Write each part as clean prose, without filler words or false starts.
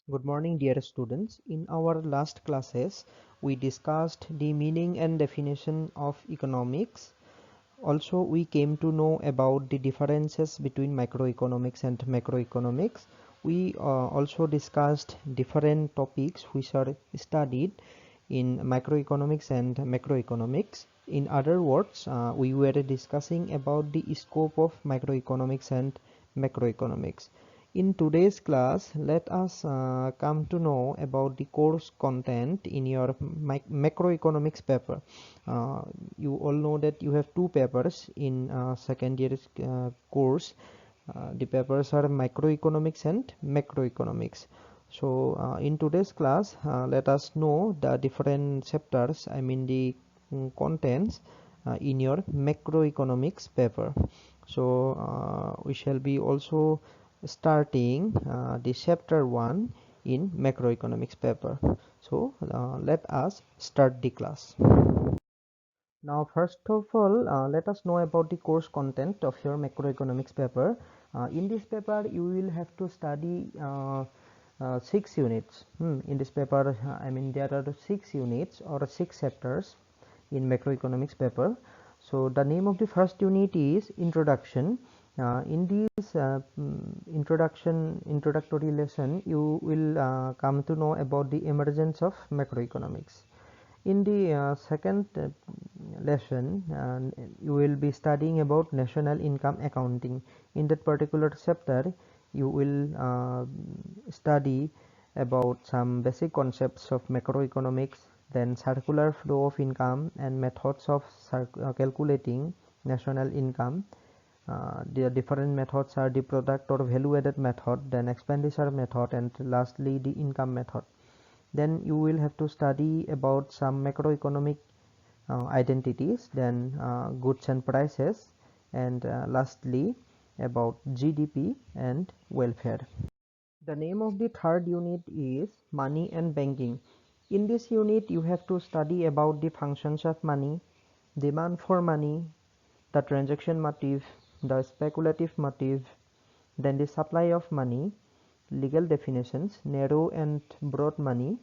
Good morning, dear students. In our last classes, we discussed the meaning and definition of economics. Also, we came to know about the differences between microeconomics and macroeconomics. We also discussed different topics which are studied in microeconomics and macroeconomics. In other words, we were discussing about the scope of microeconomics and macroeconomics. In today's class, let us come to know about the course content in your macroeconomics paper. Uh, you all know that you have two papers in second year course. The papers are microeconomics and macroeconomics. So in today's class, let us know the different chapters, I mean the contents in your macroeconomics paper. So we shall be also starting the chapter 1 in macroeconomics paper. So let us start the class. Now, first of all, let us know about the course content of your macroeconomics paper. In this paper, you will have to study 6 units. In this paper, I mean, there are 6 units or 6 chapters in macroeconomics paper. So, the name of the first unit is Introduction. In this introductory lesson, you will come to know about the emergence of macroeconomics. In the second lesson, you will be studying about national income accounting. In that particular chapter, you will study about some basic concepts of macroeconomics, then circular flow of income and methods of calculating national income. The different methods are the product or value added method, then expenditure method, and lastly the income method. Then you will have to study about some macroeconomic identities, then goods and prices, and lastly about GDP and welfare. The name of the third unit is Money and Banking. In this unit, you have to study about the functions of money, demand for money, the transaction motive, the speculative motive, then the supply of money, legal definitions, narrow and broad money,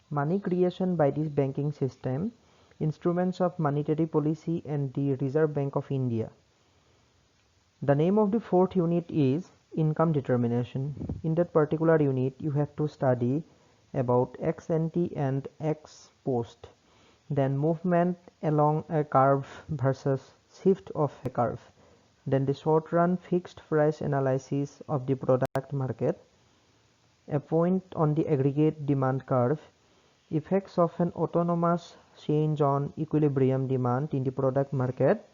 money creation by this banking system, instruments of monetary policy, and the Reserve Bank of India. The name of the fourth unit is Income Determination. In that particular unit, you have to study about ex ante and ex post, then movement along a curve versus shift of a curve, then the short run fixed price analysis of the product market, a point on the aggregate demand curve, effects of an autonomous change on equilibrium demand in the product market,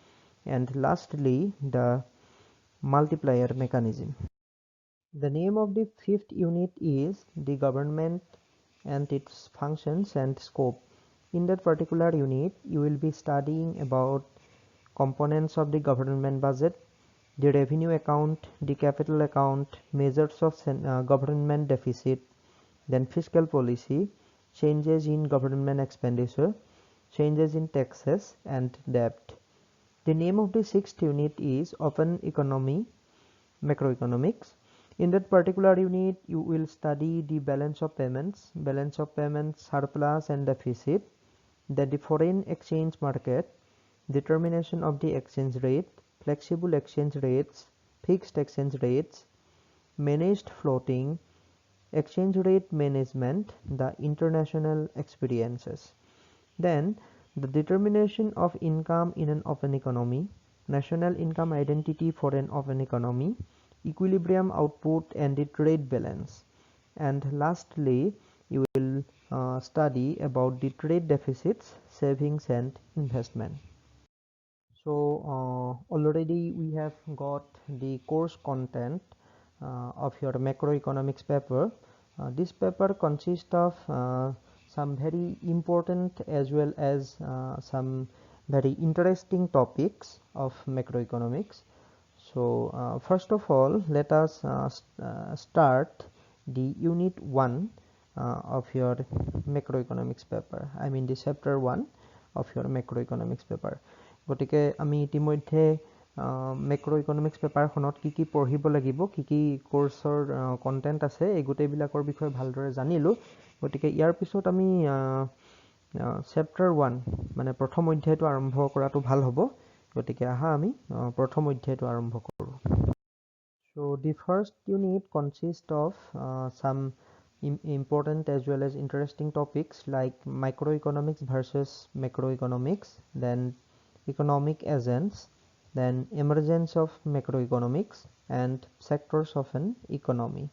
and lastly the multiplier mechanism. The name of the fifth unit is the government and its functions and scope. In that particular unit, you will be studying about components of the government budget, the revenue account, the capital account, measures of government deficit, then fiscal policy, changes in government expenditure, changes in taxes, and debt. The name of the sixth unit is Open Economy Macroeconomics. In that particular unit, you will study the balance of payments, surplus and deficit, then the foreign exchange market, determination of the exchange rate, flexible exchange rates, fixed exchange rates, managed floating, exchange rate management, the international experiences. Then the determination of income in an open economy, national income identity for an open economy, equilibrium output and the trade balance. And lastly, you will study about the trade deficits, savings and investment. So already we have got the course content of your macroeconomics paper. This paper consists of some very important as well as some very interesting topics of macroeconomics. So first of all, let us start the unit 1 of your macroeconomics paper. I mean the chapter 1 of your macroeconomics paper. গতিকে আমি ইতিমধ্যে মেক্ৰ'ইকনমিক্স পেপাৰখনত কি পঢ়িব লাগিব, কি কোৰ্চৰ content আছে, এই গোটেইবিলাকৰ বিষয়ে ভালদৰে জানিলোঁ। গতিকে ইয়াৰ পিছত আমি চেপ্টাৰ 1 মানে প্ৰথম অধ্যায়টো আৰম্ভ কৰাটো ভাল হ'ব। গতিকে আহা আমি প্ৰথম অধ্যায়টো আৰম্ভ কৰোঁ। So the first unit consists of some important as well as interesting topics like microeconomics versus macroeconomics, then economic agents, then emergence of macroeconomics and sectors of an economy.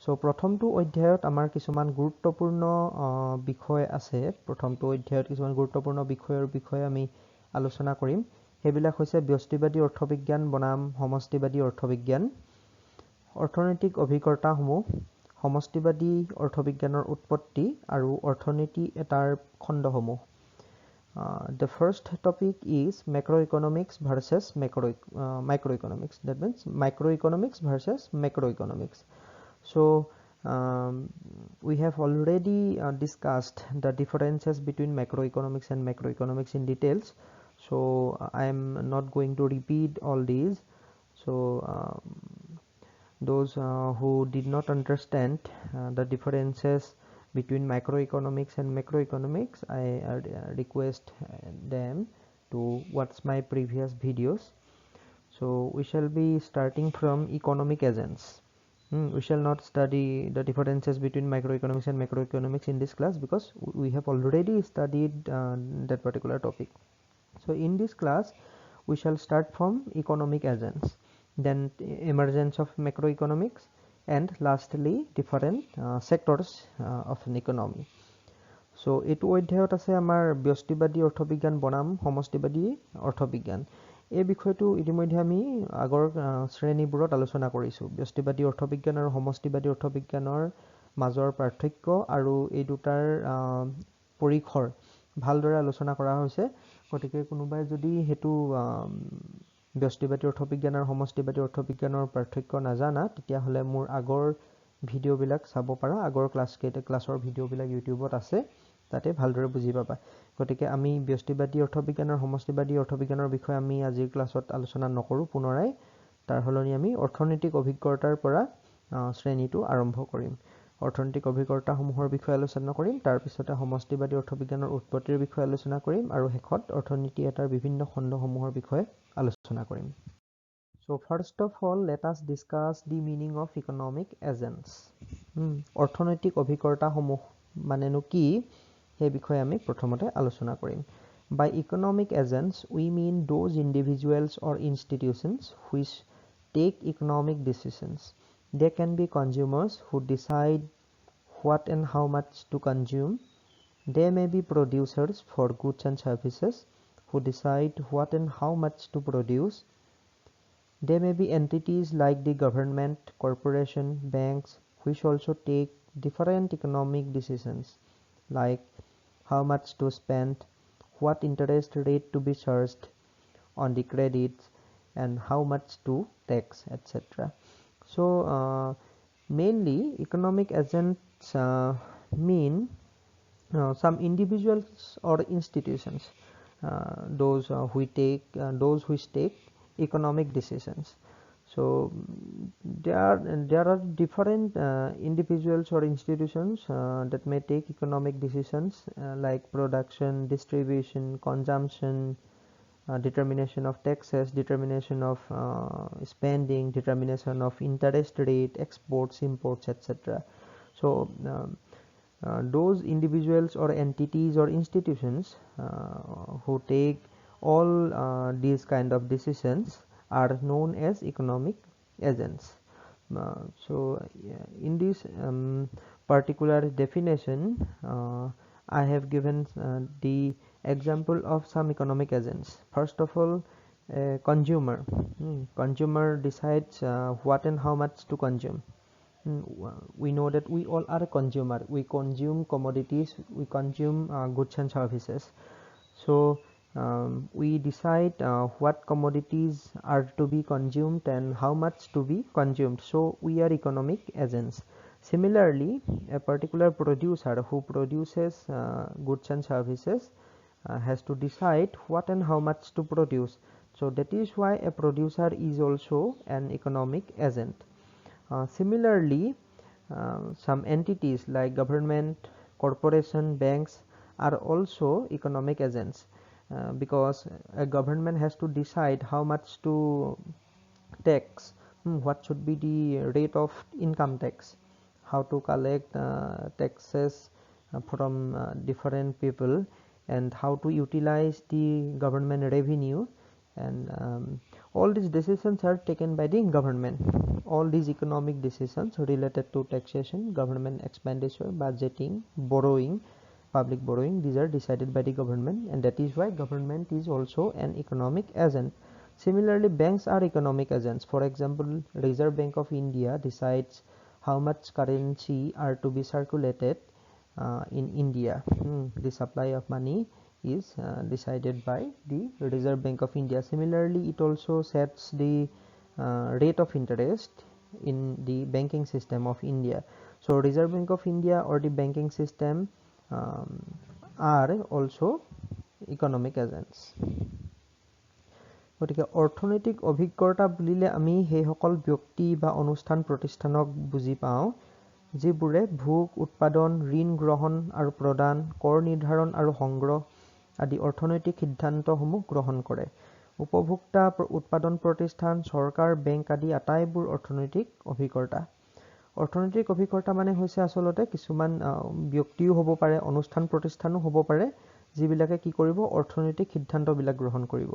So প্ৰথমটো অধ্যায়ত আমাৰ কিছুমান গুৰুত্বপূৰ্ণ বিষয় আছে। প্ৰথমটো অধ্যায়ত কিছুমান গুৰুত্বপূৰ্ণ বিষয়ৰ বিষয়ে আমি আলোচনা কৰিম। সেইবিলাক হৈছে ব্যষ্টিবাদী অৰ্থবিজ্ঞান বনাম সমষ্টিবাদী অৰ্থবিজ্ঞান, অৰ্থনৈতিক অভিজ্ঞতাসমূহ, সমষ্টিবাদী অৰ্থবিজ্ঞানৰ উৎপত্তি আৰু অৰ্থনীতি এটাৰ খণ্ডসমূহ। The first topic is macroeconomics versus microeconomics. That means microeconomics versus macroeconomics. So we have already discussed the differences between macroeconomics and macroeconomics in details. So I am not going to repeat all these. So those who did not understand the differences between microeconomics and macroeconomics, I request them to watch my previous videos. So we shall be starting from economic agents. We shall not study the differences between microeconomics and macroeconomics in this class because we have already studied that particular topic. So in this class we shall start from economic agents, then emergence of macroeconomics, and lastly different sectors of an economy. So এইটো অধ্যায়ত আছে আমাৰ ব্যষ্টিবাদী অৰ্থবিজ্ঞান বনাম সমষ্টিবাদী অৰ্থবিজ্ঞান। এই বিষয়টো ইতিমধ্যে আমি আগৰ শ্ৰেণীবোৰত আলোচনা কৰিছোঁ। ব্যষ্টিবাদী অৰ্থবিজ্ঞান আৰু সমষ্টিবাদী অৰ্থবিজ্ঞানৰ মাজৰ পাৰ্থক্য আৰু এই দুটাৰ পৰিসৰ ভালদৰে আলোচনা কৰা হৈছে। গতিকে কোনোবাই যদি সেইটো ব্যষ্টিবাদী অৰ্থবিজ্ঞান আৰু সমষ্টিবাদী অৰ্থবিজ্ঞানৰ পাৰ্থক্য নাজানা, তেতিয়াহ'লে মোৰ আগৰ ভিডিঅ'বিলাক চাব পাৰা। আগৰ ক্লাছৰ ভিডিঅ'বিলাক ইউটিউবত আছে, তাতে ভালদৰে বুজি পাবা। গতিকে আমি ব্যষ্টিবাদী অৰ্থবিজ্ঞান আৰু সমষ্টিবাদী অৰ্থবিজ্ঞানৰ বিষয়ে আমি আজিৰ ক্লাছত আলোচনা নকৰোঁ পুনৰাই। তাৰ সলনি আমি অৰ্থনৈতিক অভিজ্ঞতাৰ পৰা শ্ৰেণীটো আৰম্ভ কৰিম। অৰ্থনৈতিক অভিজ্ঞতাসমূহৰ বিষয়ে আলোচনা কৰিম, তাৰপিছতে সমষ্টিবাদী অৰ্থবিজ্ঞানৰ উৎপত্তিৰ বিষয়ে আলোচনা কৰিম, আৰু শেষত অৰ্থনীতি এটাৰ বিভিন্ন খণ্ডসমূহৰ বিষয়ে আলোচনা কৰিম। So first of all, let us discuss the meaning of economic agents. অৰ্থনৈতিক অভিজ্ঞতাসমূহ মানেনো কি, সেই বিষয়ে আমি প্ৰথমতে আলোচনা কৰিম। By economic agents, we mean those individuals or institutions which take economic decisions. They can be consumers who decide what and how much to consume. They may be producers for goods and services who decide what and how much to produce. They may be entities like the government, corporation, banks, which also take different economic decisions like how much to spend, what interest rate to be charged on the credits, and how much to tax, etc. So mainly economic agents mean some individuals or institutions, those which take economic decisions. So there are different individuals or institutions that may take economic decisions like production, distribution, consumption, determination of taxes, determination of spending, determination of interest rate, exports, imports, etc. So those individuals or entities or institutions who take all these kind of decisions are known as economic agents. So in this particular definition, I have given the example of some economic agents. First of all, consumer. Consumer decides what and how much to consume. We know that we all are a consumer. We consume commodities, we consume goods and services. So we decide what commodities are to be consumed and how much to be consumed. So we are economic agents. Similarly, a particular producer who produces goods and services has to decide what and how much to produce. So that is why a producer is also an economic agent. Similarly, some entities like government, corporation, banks are also economic agents, because a government has to decide how much to tax, what should be the rate of income tax, how to collect taxes from different people, and how to utilize the government revenue, and all these decisions are taken by the government. All these economic decisions related to taxation, government expenditure, budgeting, borrowing, public borrowing, these are decided by the government, and that is why government is also an economic agent. Similarly, banks are economic agents. For example, Reserve Bank of India decides how much currency are to be circulated in India. The supply of money is decided by the Reserve Bank of India. Similarly, it also sets the rate of interest in the banking system of India. So Reserve Bank of India or the banking system are also economic agents. গতিকে অৰ্থনৈতিক অভিজ্ঞতা বুলিলে আমি সেই সকল ব্যক্তি বা অনুষ্ঠান প্ৰতিষ্ঠানক বুজি পাওঁ যিবোৰে ভোগ, উৎপাদন, ঋণ গ্ৰহণ আৰু প্ৰদান, কৰ নিৰ্ধাৰণ আৰু সংগ্ৰহ আদি অৰ্থনৈতিক সিদ্ধান্তসমূহ গ্ৰহণ কৰে। উপভোক্তা, উৎপাদন প্ৰতিষ্ঠান, চৰকাৰ, বেংক আদি আটাইবোৰ অৰ্থনৈতিক অভিজ্ঞতা। অৰ্থনৈতিক অভিজ্ঞতা মানে হৈছে আচলতে কিছুমান ব্যক্তিও হ'ব পাৰে, অনুষ্ঠান প্ৰতিষ্ঠানো হ'ব পাৰে, যিবিলাকে কি কৰিব, অৰ্থনৈতিক সিদ্ধান্তবিলাক গ্ৰহণ কৰিব।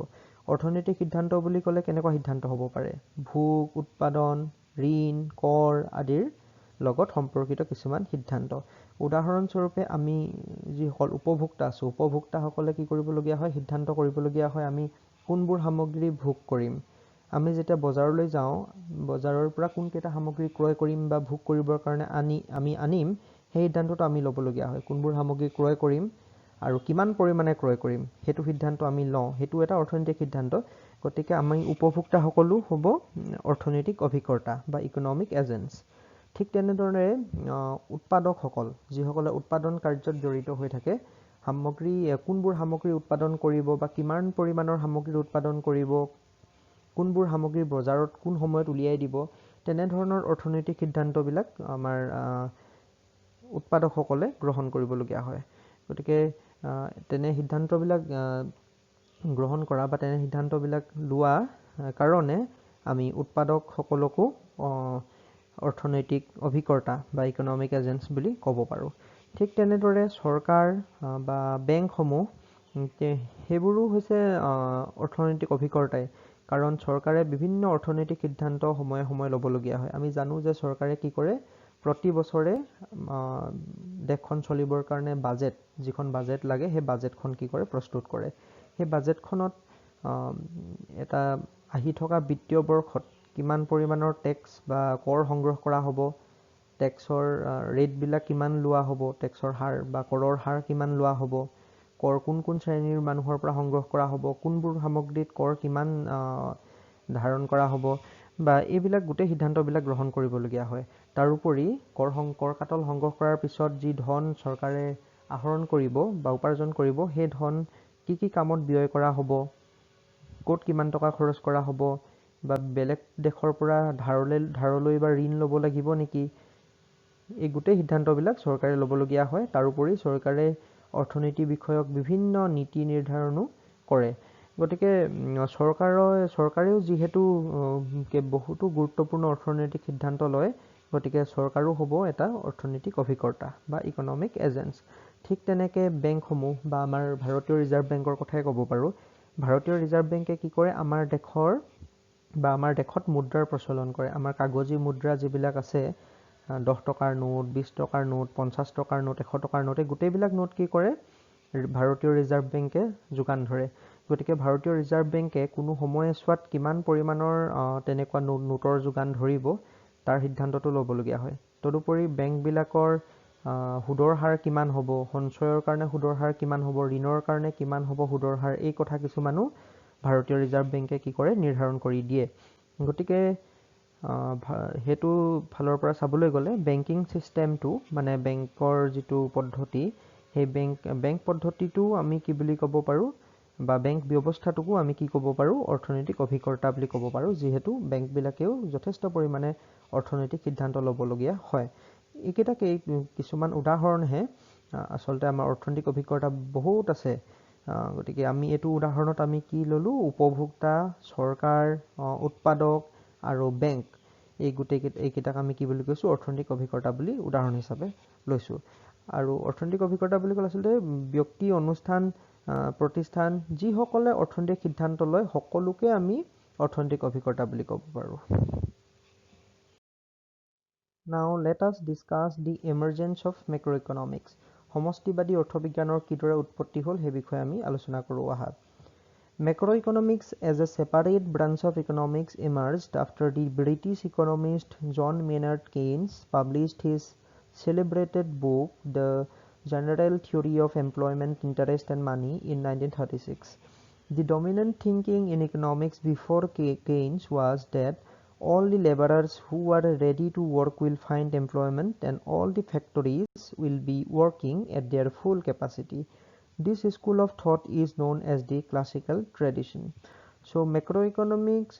অৰ্থনৈতিক সিদ্ধান্ত বুলি ক'লে কেনেকুৱা সিদ্ধান্ত হ'ব পাৰে? ভোগ, উৎপাদন, ঋণ, কৰ আদিৰ লগত সম্পৰ্কিত কিছুমান সিদ্ধান্ত। উদাহৰণস্বৰূপে আমি যিসকল উপভোক্তা আছোঁ, উপভোক্তাসকলে কি কৰিবলগীয়া হয়, সিদ্ধান্ত কৰিবলগীয়া হয় আমি কোনবোৰ সামগ্ৰী ভোগ কৰিম। আমি যেতিয়া বজাৰলৈ যাওঁ, বজাৰৰ পৰা কোনকেইটা সামগ্ৰী ক্ৰয় কৰিম বা ভোগ কৰিবৰ কাৰণে আমি আনিম, সেই সিদ্ধান্তটো আমি ল'বলগীয়া হয়। কোনবোৰ সামগ্ৰী ক্ৰয় কৰিম আৰু কিমান পৰিমাণে ক্ৰয় কৰিম, সেইটো সিদ্ধান্ত আমি লওঁ। সেইটো এটা অৰ্থনৈতিক সিদ্ধান্ত। গতিকে আমি উপভোক্তাসকলো হ'ব অৰ্থনৈতিক অভিকৰ্তা বা ইকনমিক এজেণ্টছ। ঠিক তেনেধৰণে উৎপাদকসকল, যিসকলে উৎপাদন কাৰ্যত জড়িত হৈ থাকে, কোনবোৰ সামগ্ৰী উৎপাদন কৰিব বা কিমান পৰিমাণৰ সামগ্ৰী উৎপাদন কৰিব, কোনবোৰ সামগ্ৰী বজাৰত কোন সময়ত উলিয়াই দিব, তেনেধৰণৰ অৰ্থনৈতিক সিদ্ধান্তবিলাক আমাৰ উৎপাদকসকলে গ্ৰহণ কৰিবলগীয়া হয়। গতিকে তেনে সিদ্ধান্তবিলাক গ্ৰহণ কৰা বা তেনে সিদ্ধান্তবিলাক লোৱা কাৰণে আমি উৎপাদকসকলকো অৰ্থনৈতিক অভিকৰ্তা বা ইকনমিক এজেণ্টছ বুলি ক'ব পাৰোঁ। ঠিক তেনেদৰে চৰকাৰ বা বেংকসমূহ, সেইবোৰো হৈছে অৰ্থনৈতিক অভিকৰ্তাই, কাৰণ চৰকাৰে বিভিন্ন অৰ্থনৈতিক সিদ্ধান্ত সময়ে সময়ে ল'বলগীয়া হয়। আমি জানো যে চৰকাৰে কি কৰে, প্ৰতি বছৰে দেশখন চলিবৰ কাৰণে যিখন বাজেট লাগে, সেই বাজেটখন কি কৰে, প্ৰস্তুত কৰে। সেই বাজেটখনত এটা আহি থকা বিত্তীয় বৰ্ষত কিমান পৰিমাণৰ টেক্স বা কৰ সংগ্ৰহ কৰা হ'ব, টেক্সৰ ৰেটবিলাক কিমান লোৱা হ'ব, টেক্সৰ হাৰ বা কৰৰ হাৰ কিমান লোৱা হ'ব, কৰ কোন কোন শ্ৰেণীৰ মানুহৰ পৰা সংগ্ৰহ কৰা হ'ব, কোনবোৰ সামগ্ৰীত কৰ কিমান ধাৰণ কৰা হ'ব, বা এইবিলাক গোটেই সিদ্ধান্তবিলাক গ্ৰহণ কৰিবলগীয়া হয়। তাৰোপৰি কৰ কাটল সংগ্ৰহ কৰাৰ পিছত যি ধন চৰকাৰে আহৰণ কৰিব বা উপাৰ্জন কৰিব, সেই ধন কি কি কামত ব্যয় কৰা হ'ব, ক'ত কিমান টকা খৰচ কৰা হ'ব, বা বেলেগ দেশৰ পৰা ধাৰলৈ বা ঋণ ল'ব লাগিব নেকি, এই গোটেই সিদ্ধান্তবিলাক চৰকাৰে ল'বলগীয়া হয়। তাৰোপৰি চৰকাৰে অৰ্থনীতি বিষয়ক বিভিন্ন নীতি নিৰ্ধাৰণো কৰে। গতিকে চৰকাৰেও যিহেতু বহুতো গুৰুত্বপূৰ্ণ অৰ্থনৈতিক সিদ্ধান্ত লয়, গতিকে চৰকাৰো হ'ব এটা অৰ্থনৈতিক অভিকৰ্তা বা ইকনমিক এজেণ্টছ। ঠিক তেনেকৈ বেংকসমূহ বা আমাৰ ভাৰতীয় ৰিজাৰ্ভ বেংকৰ কথাই ক'ব পাৰোঁ। ভাৰতীয় ৰিজাৰ্ভ বেংকে কি কৰে, আমাৰ দেশত মুদ্ৰাৰ প্ৰচলন কৰে। আমাৰ কাগজী মুদ্ৰা যিবিলাক আছে, 10 টকাৰ নোট, 20 টকাৰ নোট, 50 টকাৰ নোট, 100 টকাৰ নোট, এই গোটেইবিলাক নোট কি কৰে, ভাৰতীয় ৰিজাৰ্ভ বেংকে যোগান ধৰে। গতিকে ভাৰতীয় ৰিজাৰ্ভ বেংকে কোনো সময়ছোৱাত কিমান পৰিমাণৰ তেনেকুৱা নোটৰ যোগান ধৰিব, তাৰ সিদ্ধান্তটো ল'বলগীয়া হয়। তদুপৰি বেংকবিলাকৰ সুদৰ হাৰ কিমান হ'ব, সঞ্চয়ৰ কাৰণে সুদৰ হাৰ কিমান হ'ব, ঋণৰ কাৰণে কিমান হ'ব সুদৰ হাৰ, এই কথা কিছুমানো ভাৰতীয় ৰিজাৰ্ভ বেংকে কি কৰে, নিৰ্ধাৰণ কৰি দিয়ে। গতিকে সেইটো ফালৰ পৰা চাবলৈ গ'লে বেংকিং ছিষ্টেমটো, মানে বেংকৰ যিটো পদ্ধতি, সেই বেংক পদ্ধতিটো আমি কি বুলি ক'ব পাৰোঁ, বা বেংক ব্যৱস্থাটোকো আমি কি ক'ব পাৰোঁ অৰ্থনৈতিক অভিকৰ্তা বুলি ক'ব পাৰোঁ যিহেতু বেংকবিলাকেও যথেষ্ট পৰিমাণে অৰ্থনৈতিক সিদ্ধান্ত ল'বলগীয়া হয় এইকেইটা কিছুমান উদাহৰণহে আচলতে আমাৰ অৰ্থনৈতিক অভিকৰ্তা বহুত আছে গতিকে আমি এইটো উদাহৰণত আমি কি ল'লোঁ উপভোক্তা চৰকাৰ উৎপাদক আৰু বেংক এইকেইটাক আমি কি বুলি কৈছোঁ অৰ্থনৈতিক অভিকৰ্তা বুলি উদাহৰণ হিচাপে লৈছোঁ আৰু অৰ্থনৈতিক অভিকৰ্তা বুলি ক'লে আচলতে ব্যক্তি অনুষ্ঠান প্ৰতিষ্ঠান যিসকলে অৰ্থনৈতিক সিদ্ধান্ত লয় সকলোকে আমি অৰ্থনৈতিক অভিকৰ্তা বুলি ক'ব পাৰোঁ Now let us discuss the emergence of macroeconomics. সমষ্টিবাদী অৰ্থবিজ্ঞানৰ কিদৰে উৎপত্তি হ'ল সেই বিষয়ে আমি আলোচনা কৰোঁ আহা Macroeconomics as a separate branch of economics emerged after the British economist John Maynard Keynes published his celebrated book The General Theory of Employment, Interest and Money in 1936. The dominant thinking in economics before Keynes was that all the laborers who are ready to work will find employment and all the factories will be working at their full capacity. This school of thought is known as the classical tradition. So macroeconomics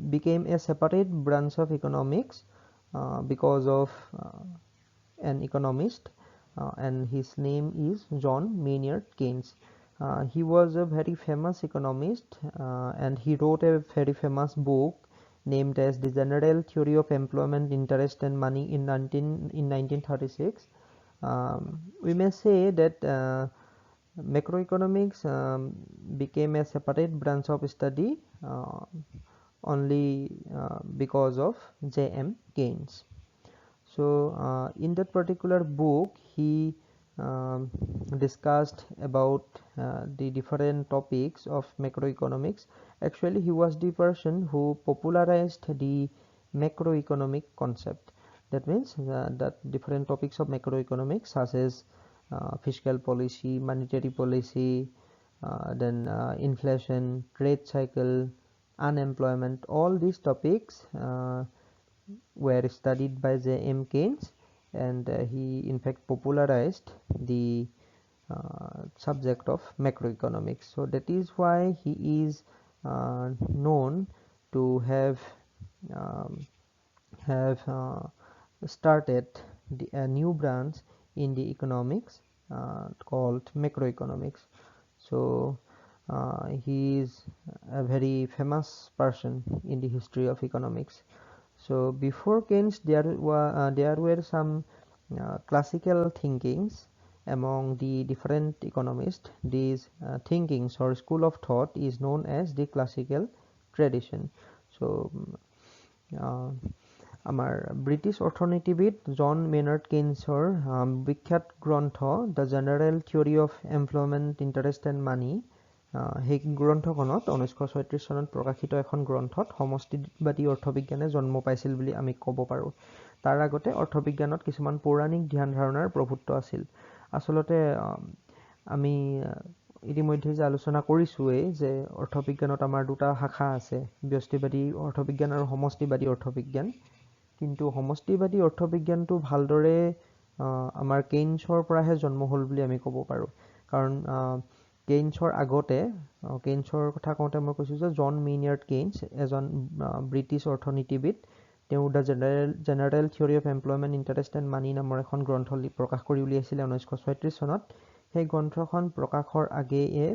became a separate branch of economics because of an economist and his name is John Maynard Keynes. He was a very famous economist and he wrote a very famous book named as The General Theory of Employment, Interest and Money in 1936. We may say that macroeconomics became a separate branch of study only because of J.M. Keynes. So in that particular book he discussed about the different topics of macroeconomics. Actually he was the person who popularized the macroeconomic concept. That means that different topics of macroeconomics such as fiscal policy, monetary policy, then inflation, trade cycle, unemployment, all these topics were studied by J.M. Keynes and he in fact popularized the subject of macroeconomics. So that is why he is known to have started a new branch in the economics called macroeconomics. So he is a very famous person in the history of economics. So before Keynes there were some classical thinkings among the different economists. These thinkings or school of thought is known as the classical tradition. So আমাৰ British অৰ্থনীতিবিদ John Maynard কেইনছৰ বিখ্যাত গ্ৰন্থ the general theory of employment interest and money সেই গ্ৰন্থখনত 1936 চনত প্ৰকাশিত এখন গ্ৰন্থত সমষ্টিবাদী অৰ্থবিজ্ঞানে জন্ম পাইছিল বুলি আমি ক'ব পাৰোঁ তাৰ আগতে অৰ্থবিজ্ঞানত কিছুমান পৌৰাণিক ধ্যান ধাৰণাৰ প্ৰভুত্ব আছিল আচলতে আমি ইতিমধ্যে যে আলোচনা কৰিছোৱেই যে অৰ্থবিজ্ঞানত আমাৰ দুটা শাখা আছে ব্যষ্টিবাদী অৰ্থবিজ্ঞান আৰু সমষ্টিবাদী অৰ্থবিজ্ঞান কিন্তু সমষ্টিবাদী অৰ্থবিজ্ঞানটো ভালদৰে আমাৰ কেইনছৰ পৰাহে জন্ম হ'ল বুলি আমি ক'ব পাৰোঁ কাৰণ কেইনছৰ আগতে কেইনছৰ কথা কওঁতে মই কৈছোঁ যে জন মেইনাৰ্ড কেইনছ এজন ব্ৰিটিছ অৰ্থনীতিবিদ তেওঁ the general theory of employment interest and money নামৰ এখন গ্ৰন্থ প্ৰকাশ কৰি উলিয়াইছিলে 1936 চনত সেই গ্ৰন্থখন প্ৰকাশৰ আগেয়ে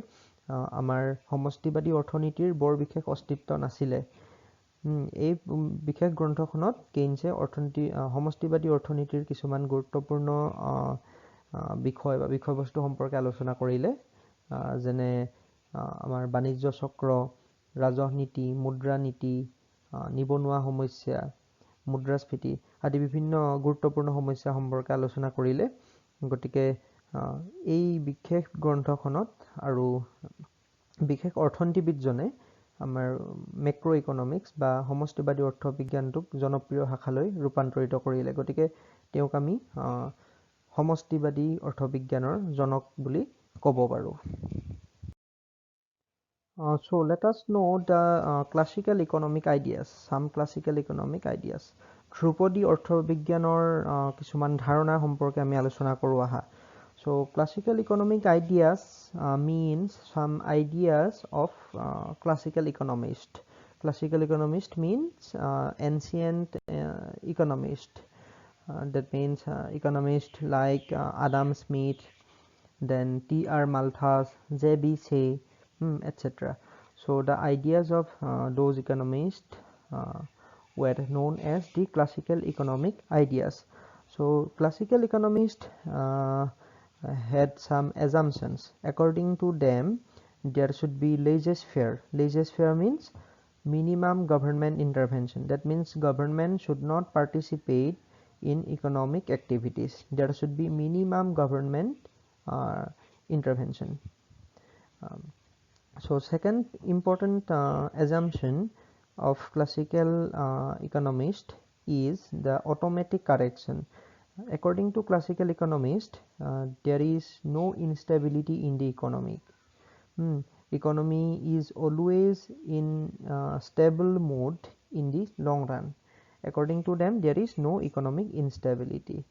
আমাৰ সমষ্টিবাদী অৰ্থনীতিৰ বৰ বিশেষ অস্তিত্ব নাছিলে এই বিশেষ গ্ৰন্থখনত কেইনছে সমষ্টিবাদী অৰ্থনীতিৰ কিছুমান গুৰুত্বপূৰ্ণ বিষয় বা বিষয়বস্তু সম্পৰ্কে আলোচনা কৰিলে যেনে আমাৰ বাণিজ্য চক্ৰ ৰাজনীতি মুদ্ৰানীতি নিবনুৱা সমস্যা মুদ্ৰাস্ফীতি আদি বিভিন্ন গুৰুত্বপূৰ্ণ সমস্যা সম্পৰ্কে আলোচনা কৰিলে গতিকে এই বিশেষ গ্ৰন্থখনত আৰু বিশেষ অৰ্থনীতিবিদজনে আমাৰ মেক্ৰ ইকনমিক্স বা সমষ্টিবাদী অৰ্থবিজ্ঞানটোক জনপ্ৰিয় শাখালৈ ৰূপান্তৰিত কৰিলে গতিকে তেওঁক আমি সমষ্টিবাদী অৰ্থবিজ্ঞানৰ জনক বুলি ক'ব পাৰোঁ So let us know the classical economic ideas, some classical economic ideas. ধ্ৰুপদী অৰ্থবিজ্ঞানৰ কিছুমান ধাৰণা সম্পৰ্কে আমি আলোচনা কৰোঁ আহা So classical economic ideas means some ideas of classical economist. Classical economist means ancient economist. That means economists like Adam Smith, then T.R. Malthus, J.B. Say, etc. So the ideas of those economists were known as the classical economic ideas. So classical economists had some assumptions. According to them, there should be laissez-faire. Laissez-faire means minimum government intervention. That means government should not participate in economic activities. There should be minimum government intervention. So second important assumption of classical economist is the automatic correction. According to classical economist, there is no instability in the economy. Economy is always in stable mode in the long run. According to them, there is no economic instability.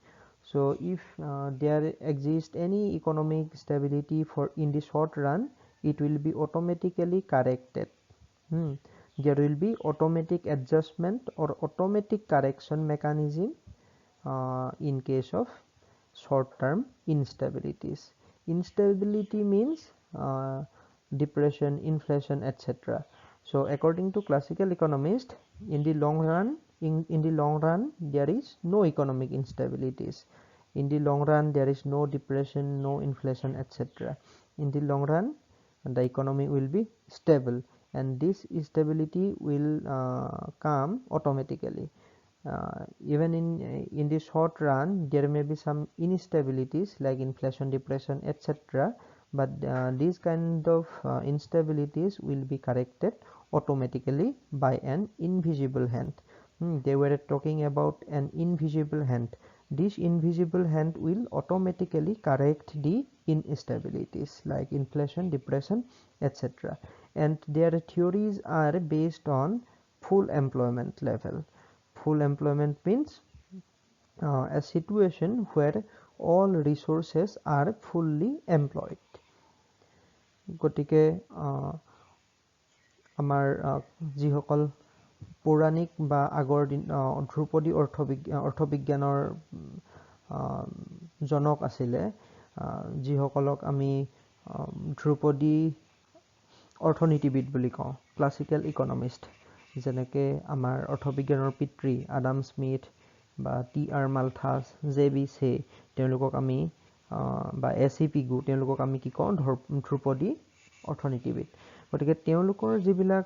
So if there exists any economic stability in the short run, it will be automatically corrected. There will be automatic adjustment or automatic correction mechanism in case of short-term instabilities. Instability means depression, inflation, etc. So according to classical economists, in the long run, there is no economic instabilities. In the long run, there is no depression, no inflation, etc. In the long run, the economy will be stable, and this stability will come automatically. Even in the short run, there may be some instabilities like inflation, depression, etc. But these kind of instabilities will be corrected automatically by an invisible hand. They were talking about an invisible hand. This invisible hand will automatically correct the instabilities like inflation, depression, etc. And their theories are based on full employment level. Full employment means a situation where all resources are fully employed. গতিকে আমাৰ যিসকল পৌৰাণিক বা আগৰ দিন ধ্ৰুপদী অৰ্থবিজ্ঞানৰ জনক আছিলে, যিসকলক আমি ধ্ৰুপদী অৰ্থনীতিবিদ বুলি কওঁ, ক্লাছিকেল ইকনমিষ্ট, যেনেকৈ আমাৰ অৰ্থবিজ্ঞানৰ পিতৃ আডাম স্মিথ বা T.R. মালথাছ, J.B. ছে, তেওঁলোকক আমি বা A.C. পিগু, তেওঁলোকক আমি কি কওঁ, ধ্ৰুপদী অৰ্থনীতিবিদ। গতিকে তেওঁলোকৰ যিবিলাক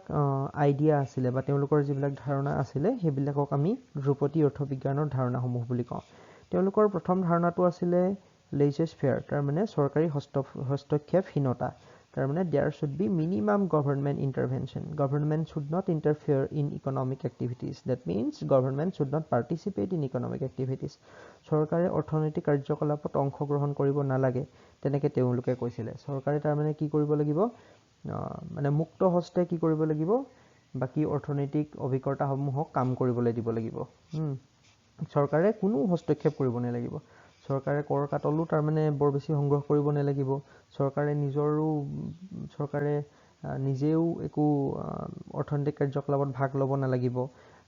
আইডিয়া আছিলে বা তেওঁলোকৰ যিবিলাক ধাৰণা আছিলে, সেইবিলাকক আমি ধ্ৰুপদী অৰ্থবিজ্ঞানৰ ধাৰণাসমূহ বুলি কওঁ। তেওঁলোকৰ প্ৰথম ধাৰণাটো আছিলে laissez-faire, তাৰমানে চৰকাৰী হস্তক্ষেপহীনতা। তাৰমানে there should be minimum government intervention. Government should not interfere in economic activities. That means government should not participate in economic activities. চৰকাৰে অৰ্থনৈতিক কাৰ্যকলাপত অংশগ্ৰহণ কৰিব নালাগে, তেনেকৈ তেওঁলোকে কৈছিলে। চৰকাৰে তাৰমানে কি কৰিব লাগিব, মানে মুক্ত হস্তে কি কৰিব লাগিব, বাকী অৰ্থনৈতিক অভিকৰ্তাসমূহক কাম কৰিবলৈ দিব লাগিব। চৰকাৰে কোনো হস্তক্ষেপ কৰিব নালাগিব। চৰকাৰে কৰ কাটলো তাৰমানে বৰ বেছি সংগ্ৰহ কৰিব নালাগিব। চৰকাৰে নিজেও একো অৰ্থনৈতিক কাৰ্যকলাপত ভাগ ল'ব নালাগিব।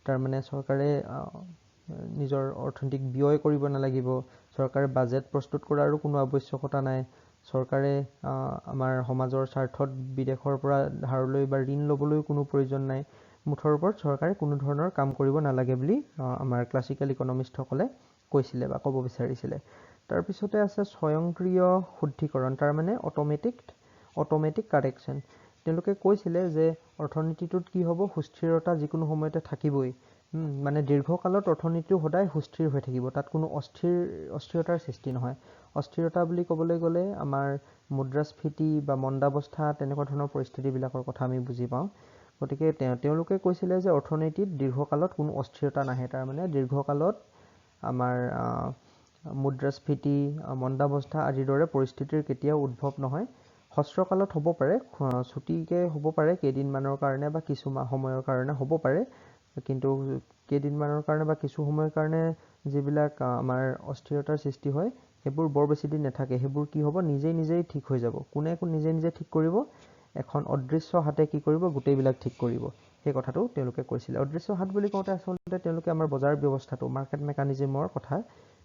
তাৰমানে চৰকাৰে নিজৰ অৰ্থনৈতিক ব্যয় কৰিব নালাগিব। চৰকাৰে বাজেট প্ৰস্তুত কৰাৰো কোনো আৱশ্যকতা নাই। চৰকাৰে আমাৰ সমাজৰ স্বাৰ্থত বিদেশৰ পৰা ধাৰলৈ বা ঋণ ল'বলৈও কোনো প্ৰয়োজন নাই। মুঠৰ ওপৰত চৰকাৰে কোনো ধৰণৰ কাম কৰিব নালাগে বুলি আমাৰ ক্লাছিকেল ইকনমিষ্টসকলে কৈছিলে বা ক'ব বিচাৰিছিলে। তাৰপিছতে আছে স্বয়ংক্ৰিয় শুদ্ধিকৰণ, তাৰমানে অট'মেটিক কাৰেকশ্যন। তেওঁলোকে কৈছিলে যে অৰ্থনীতিটোত কি হ'ব, সুস্থিৰতা যিকোনো সময়তে থাকিবই। মানে দীৰ্ঘকালত অৰ্থনীতিটো সদায় সুস্থিৰ হৈ থাকিব, তাত কোনো অস্থিৰতাৰ সৃষ্টি নহয়। অস্থিৰতা বুলি ক'বলৈ গ'লে আমাৰ মুদ্ৰাস্ফীতি বা মন্দাৱস্থা, তেনেকুৱা ধৰণৰ পৰিস্থিতিবিলাকৰ কথা আমি বুজি পাওঁ। গতিকে তেওঁলোকে কৈছিলে যে অৰ্থনীতিত দীৰ্ঘকালত কোনো অস্থিৰতা নাহে। তাৰমানে দীৰ্ঘকালত আমাৰ মুদ্ৰাস্ফীতি, মন্দাৱস্থা আদিৰ দৰে পৰিস্থিতিৰ কেতিয়াও উদ্ভৱ নহয়। হ্ৰস্বকালত হ'ব পাৰে, ছুটিকৈ হ'ব পাৰে, কেইদিনমানৰ কাৰণে বা কিছু সময়ৰ কাৰণে হ'ব পাৰে, কিন্তু কেইদিনমানৰ কাৰণে বা কিছু সময়ৰ কাৰণে যিবিলাক আমাৰ অস্থিৰতাৰ সৃষ্টি হয়, হেবুৰ বৰ বেছি দিন নাথাকে হেবুৰ কি হ'ব নিজেই ঠিক হৈ যাব কোনে নিজে ঠিক কৰিব এখন অদৃশ্য হাতে কি কৰিব গোটেইবিলাক ঠিক কৰিব সেই কথাটো তেওঁলোকে কৈছিল অদৃশ্য হাত বুলি কওঁতে আসলে তেওঁলোকে আমাৰ বজাৰ ব্যৱস্থাটো মাৰ্কেট মেকানিজমৰ কথা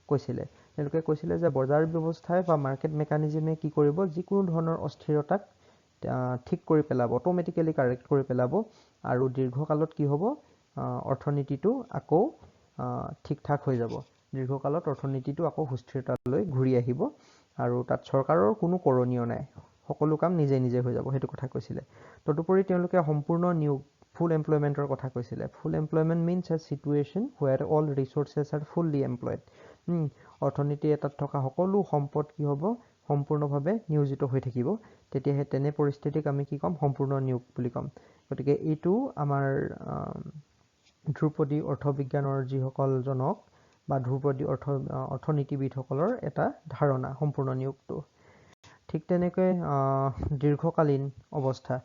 কৈছিলে তেওঁলোকে কৈছিলে যে বজাৰ ব্যৱস্থাই বা মাৰ্কেট মেকানিজমে কি কৰিব যিকোনো ধৰণৰ অস্থিৰতাক ঠিক কৰি পেলাব অটোমেটিক্যালি কাৰেক্ট কৰি পেলাব আৰু দীৰ্ঘকালত কি হ'ব অৰ্থনীতিটো আকৌ ঠিক ঠাক হৈ যাব দীৰ্ঘকালত অৰ্থনীতিটো আকৌ সুস্থিৰতালৈ ঘূৰি আহিব আৰু তাত চৰকাৰৰ কোনো কৰণীয় নাই সকলো কাম নিজে হৈ যাব সেইটো কথা কৈছিলে তদুপৰি তেওঁলোকে সম্পূৰ্ণ নিয়োগ ফুল এমপ্লয়মেন্টৰ কথা কৈছিলে full employment means a situation where all resources are fully employed অৰ্থনীতি এটাত থকা সকলো সম্পদ কি হ'ব সম্পূৰ্ণভাৱে নিয়োজিত হৈ থাকিব তেতিয়াহে তেনে পৰিস্থিতিক আমি কি ক'ম সম্পূৰ্ণ নিয়োগ বুলি ক'ম গতিকে এইটো আমাৰ ধ্ৰুপদী অৰ্থবিজ্ঞানৰ যিসকল জনক বা ধ্ৰুপদী অৰ্থনীতিবিদসকলৰ এটা ধাৰণা সম্পূৰ্ণ নিয়োগটো ঠিক তেনেকৈ দীৰ্ঘকালীন অৱস্থা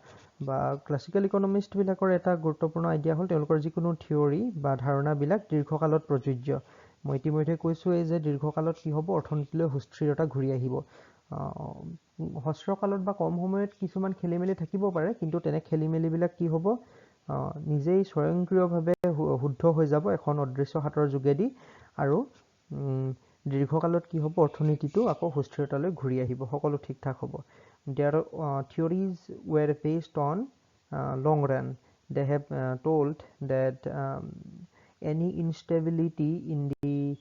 বা ক্লাছিকেল ইকনমিষ্টবিলাকৰ এটা গুৰুত্বপূৰ্ণ আইডিয়া হ'ল তেওঁলোকৰ যিকোনো থিয়ৰী বা ধাৰণাবিলাক দীৰ্ঘকালত প্ৰযোজ্য মই ইতিমধ্যে কৈছোঁ এই যে দীৰ্ঘকালত কি হ'ব অৰ্থনীতিলৈ সুস্থিৰতা ঘূৰি আহিব হ্ৰস্বকালত বা কম সময়ত কিছুমান খেলিমেলি থাকিব পাৰে কিন্তু তেনে খেলিমেলিবিলাক কি হ'ব নিজেই স্বয়ংক্ৰিয়ভাৱে শুদ্ধ হৈ যাব এখন অদৃশ্য হাতৰ যোগেদি আৰু দীৰ্ঘকালত কি হ'ব অৰ্থনীতিটো আকৌ সুস্থিৰতালৈ ঘূৰি আহিব সকলো ঠিক ঠাক হ'ব their theories were based on long run they have told that any instability in the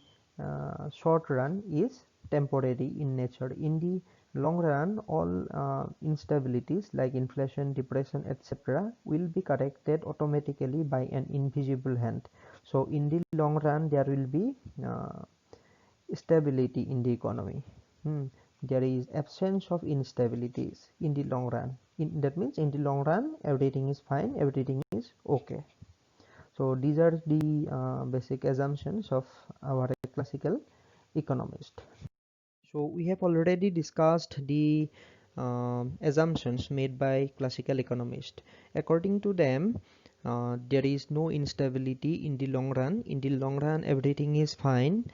short run is temporary in nature in the long run all instabilities like inflation depression etc will be corrected automatically by an invisible hand so in the long run there will be stability in the economy there is absence of instabilities in the long run that means in the long run everything is fine everything is okay so these are the basic assumptions of our classical economist so we have already discussed the assumptions made by classical economists according to them there is no instability in the long run everything is fine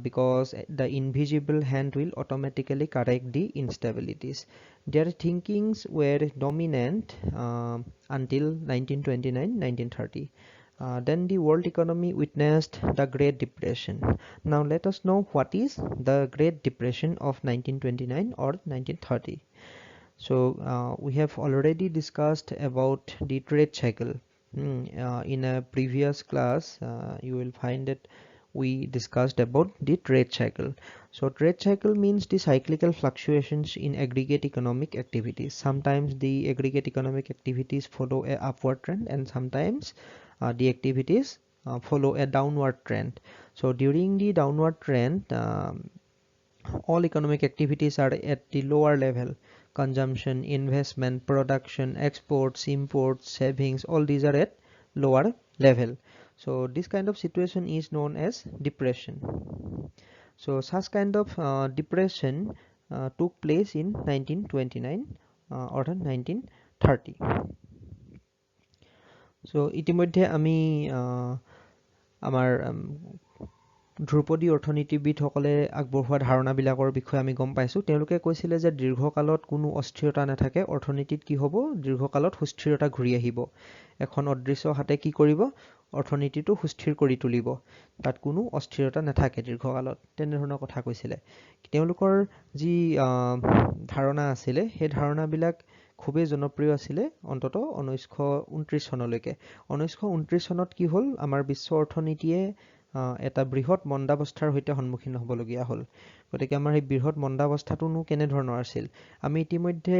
because the invisible hand will automatically correct the instabilities. Their thinkings were dominant until 1929-1930. Then the world economy witnessed the Great Depression. Now let us know what is the Great Depression of 1929 or 1930. So we have already discussed about the trade cycle. In a previous class you will find that we discussed about the trade cycle. So trade cycle means the cyclical fluctuations in aggregate economic activities. Sometimes the aggregate economic activities follow a upward trend and sometimes the activities follow a downward trend. So during the downward trend all economic activities are at the lower level. Consumption, investment, production, exports, imports, savings, all these are at lower level. So this kind of situation is known as depression. So such kind of depression took place in 1929 or 1930. So ইতিমধ্যে আমি আমাৰ ধ্ৰুপদী অৰ্থনীতিবিদসকলে আগবঢ়োৱা ধাৰণাবিলাকৰ বিষয়ে আমি গম পাইছোঁ তেওঁলোকে কৈছিলে যে দীৰ্ঘকালত কোনো অস্থিৰতা নাথাকে অৰ্থনীতিত কি হ'ব দীৰ্ঘকালত সুস্থিৰতা ঘূৰি আহিব এখন অদৃশ্য হাতে কি কৰিব অৰ্থনীতিটো সুস্থিৰ কৰি তুলিব তাত কোনো অস্থিৰতা নাথাকে দীৰ্ঘকালত তেনেধৰণৰ কথা কৈছিলে তেওঁলোকৰ যি ধাৰণা আছিলে সেই ধাৰণাবিলাক খুবেই জনপ্ৰিয় আছিলে অন্তত 1929 চনলৈকে 1929 চনত কি হ'ল আমাৰ বিশ্ব অৰ্থনীতিয়ে এটা বৃহৎ মন্দাৱস্থাৰ সৈতে সন্মুখীন হ'বলগীয়া হ'ল গতিকে আমাৰ এই বৃহৎ মন্দাৱস্থাটোনো কেনেধৰণৰ আছিল আমি ইতিমধ্যে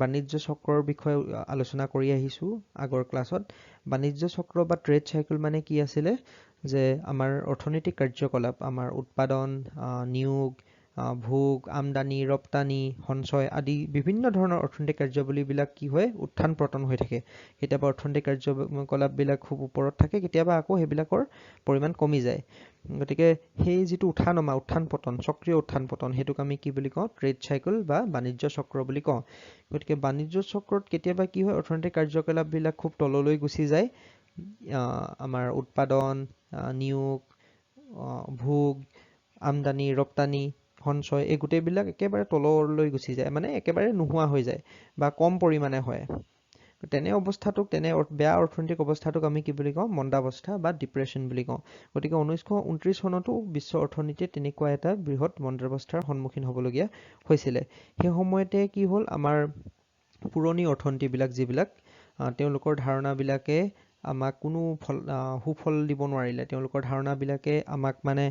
বাণিজ্য চক্ৰৰ বিষয়ে আলোচনা কৰি আহিছো আগৰ ক্লাছত বাণিজ্য চক্ৰ বা ট্ৰেড চাইকেল মানে কি আছিলে যে আমাৰ অৰ্থনৈতিক কাৰ্যকলাপ আমাৰ উৎপাদন নিয়োগ ভোগ আমদানি ৰপ্তানি সঞ্চয় আদি বিভিন্ন ধৰণৰ অৰ্থনৈতিক কাৰ্যবলীবিলাক কি হয় উত্থান পতন হৈ থাকে কেতিয়াবা অৰ্থনৈতিক কাৰ্যকলাপবিলাক খুব ওপৰত থাকে কেতিয়াবা আকৌ সেইবিলাকৰ পৰিমাণ কমি যায় গতিকে সেই যিটো উত্থান পতন চক্ৰীয় উত্থান পতন হেতুক আমি কি বুলি কওঁ ট্ৰেড চাইকেল বা বাণিজ্য চক্ৰ বুলি কওঁ গতিকে বাণিজ্য চক্ৰত কেতিয়াবা কি হয় অৰ্থনৈতিক কাৰ্যকলাপবিলাক খুব তললৈ গুচি যায় আমাৰ উৎপাদন নিয়োগ ভোগ আমদানি ৰপ্তানি সঞ্চয় এই গোটেইবিলাক একেবাৰে তললৈ গুচি যায়, মানে একেবাৰে নোহোৱা হৈ যায় বা কম পৰিমাণে হয়। তেনে অৱস্থাটোক, তেনে বেয়া অৰ্থনৈতিক অৱস্থাটোক আমি কি বুলি কওঁ? মন্দাৱস্থা বা ডিপ্ৰেশ্যন বুলি কওঁ। গতিকে 1929 চনতো বিশ্ব অৰ্থনীতিয়ে তেনেকুৱা এটা বৃহৎ মন্দাৱস্থাৰ সন্মুখীন হ'বলগীয়া হৈছিলে। সেই সময়তে কি হ'ল, আমাৰ পুৰণি অৰ্থনীতিবিলাক যিবিলাক, তেওঁলোকৰ ধাৰণাবিলাকে আমাক কোনো সুফল দিব নোৱাৰিলে। তেওঁলোকৰ ধাৰণাবিলাকে আমাক মানে